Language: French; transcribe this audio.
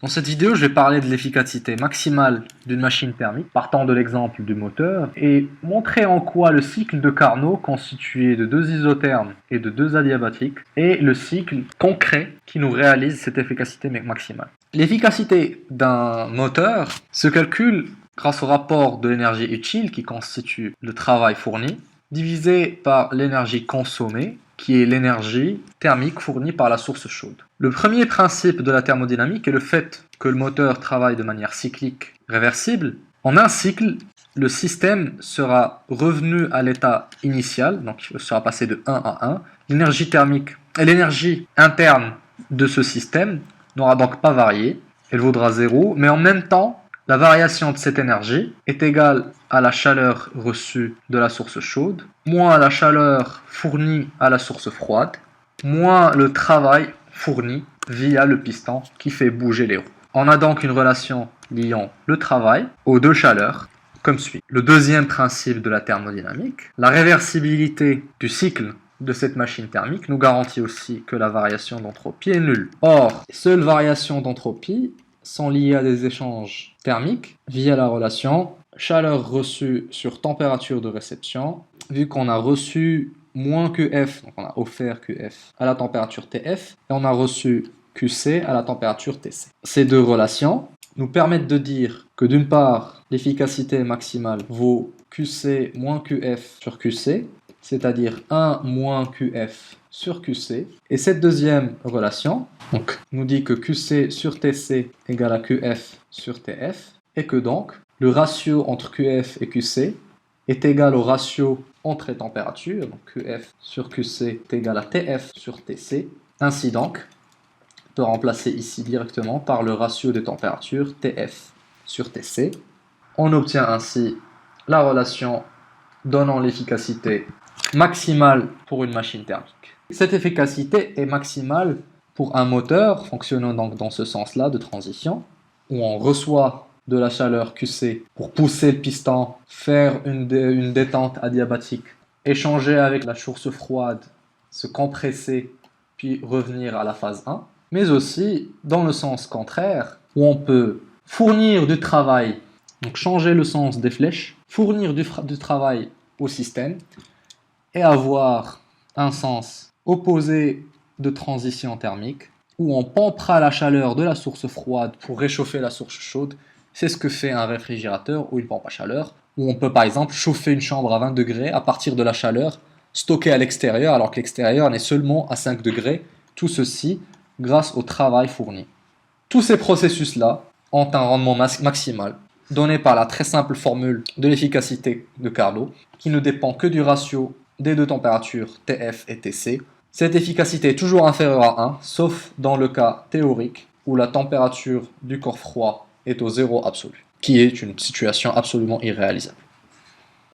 Dans cette vidéo, je vais parler de l'efficacité maximale d'une machine thermique, partant de l'exemple du moteur, et montrer en quoi le cycle de Carnot, constitué de deux isothermes et de deux adiabatiques, est le cycle concret qui nous réalise cette efficacité maximale. L'efficacité d'un moteur se calcule grâce au rapport de l'énergie utile, qui constitue le travail fourni, divisé par l'énergie consommée, qui est l'énergie thermique fournie par la source chaude. Le premier principe de la thermodynamique est le fait que le moteur travaille de manière cyclique réversible. En un cycle, le système sera revenu à l'état initial, donc il sera passé de 1 à 1. L'énergie thermique et l'énergie interne de ce système n'aura donc pas varié, elle vaudra 0, mais en même temps, la variation de cette énergie est égale à la chaleur reçue de la source chaude, moins la chaleur fournie à la source froide, moins le travail fourni via le piston qui fait bouger les roues. On a donc une relation liant le travail aux deux chaleurs, comme suit. Le deuxième principe de la thermodynamique, la réversibilité du cycle de cette machine thermique nous garantit aussi que la variation d'entropie est nulle. Or, les seules variations d'entropie sont liées à des échanges thermiques via la relation chaleur reçue sur température de réception, vu qu'on a reçu moins QF, donc on a offert QF à la température TF, et on a reçu QC à la température TC. Ces deux relations nous permettent de dire que d'une part, l'efficacité maximale vaut QC moins QF sur QC, c'est-à-dire 1 moins QF sur QC. Et cette deuxième relation nous dit que QC sur TC égale à QF sur TF, et que donc le ratio entre QF et QC est égal au ratio entre les températures, donc QF sur QC est égal à TF sur TC. Ainsi donc, on peut remplacer ici directement par le ratio des températures TF sur TC. On obtient ainsi la relation donnant l'efficacité maximale pour une machine thermique. Cette efficacité est maximale pour un moteur fonctionnant donc dans ce sens-là de transition, où on reçoit de la chaleur QC pour pousser le piston, faire une détente adiabatique, échanger avec la source froide, se compresser, puis revenir à la phase 1, mais aussi dans le sens contraire, où on peut fournir du travail, donc changer le sens des flèches, fournir du travail au système, et avoir un sens opposé de transition thermique, où on pompera la chaleur de la source froide pour réchauffer la source chaude. C'est ce que fait un réfrigérateur ou une pompe à chaleur, où on peut par exemple chauffer une chambre à 20 degrés à partir de la chaleur stockée à l'extérieur, alors que l'extérieur n'est seulement à 5 degrés. Tout ceci grâce au travail fourni. Tous ces processus-là ont un rendement maximal, donné par la très simple formule de l'efficacité de Carnot, qui ne dépend que du ratio des deux températures TF et TC. Cette efficacité est toujours inférieure à 1, sauf dans le cas théorique où la température du corps froid est au zéro absolu, qui est une situation absolument irréalisable.